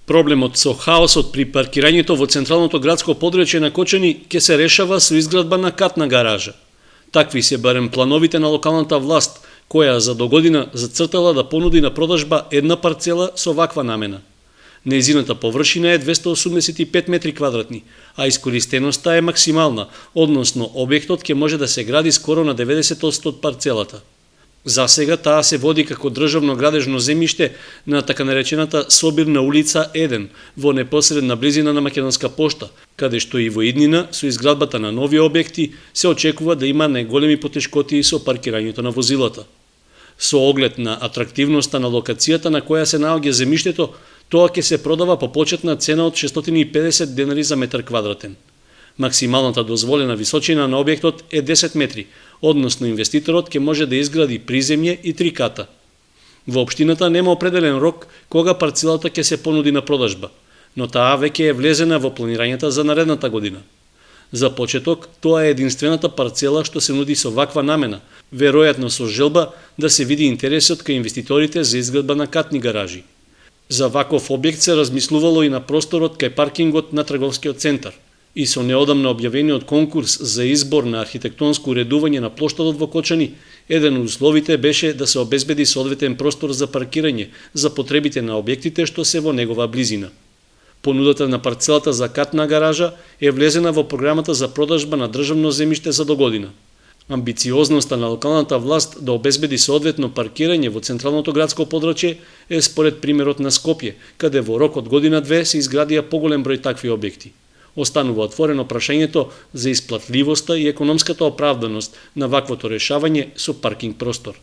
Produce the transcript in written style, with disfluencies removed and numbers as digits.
Проблемот со хаосот при паркирањето во централното градско подрачје на Кочани ќе се решава со изградба на катна гаража. Такви се барем плановите на локалната власт, која за догодина зацртала да понуди на продажба една парцела со ваква намена. Нејзината површина е 285 метри квадратни, а искористеноста е максимална, односно објектот ќе може да се гради скоро на 90% од парцелата. За сега таа се води како државно градежно земјиште на така наречената Собирна улица 1 во непосредна близина на Македонска пошта, каде што и во иднина со изградбата на нови објекти се очекува да има најголеми потешкоти со паркирањето на возилата. Со оглед на атрактивноста на локацијата на која се наоѓа земјиштето, тоа ќе се продава по почетна цена од 650 денари за метар квадратен. Максималната дозволена височина на објектот е 10 метри, односно инвеститорот ќе може да изгради приземје и 3 ката. Во општината нема определен рок кога парцелата ќе се понуди на продажба, но таа веќе е влезена во планирањата за наредната година. За почеток, тоа е единствената парцела што се нуди со ваква намена, веројатно со желба да се види интересот кај инвеститорите за изградба на катни гаражи. За ваков објект се размислувало и на просторот кај паркингот на трговскиот центар. И со неодамна објавениот конкурс за избор на архитектонско уредување на плоштадот во Кочани, еден од условите беше да се обезбеди соодветен простор за паркирање за потребите на објектите што се во негова близина. Понудата на парцелата за катна гаража е влезена во програмата за продажба на државно земјиште за догодина. Амбициозноста на локалната власт да обезбеди соодветно паркирање во централното градско подрачје е според примерот на Скопје, каде во рок од година-две се изградија поголем број такви објекти. Останува отворено прашањето за исплатливоста и економската оправданост на ваквото решавање со паркинг простор.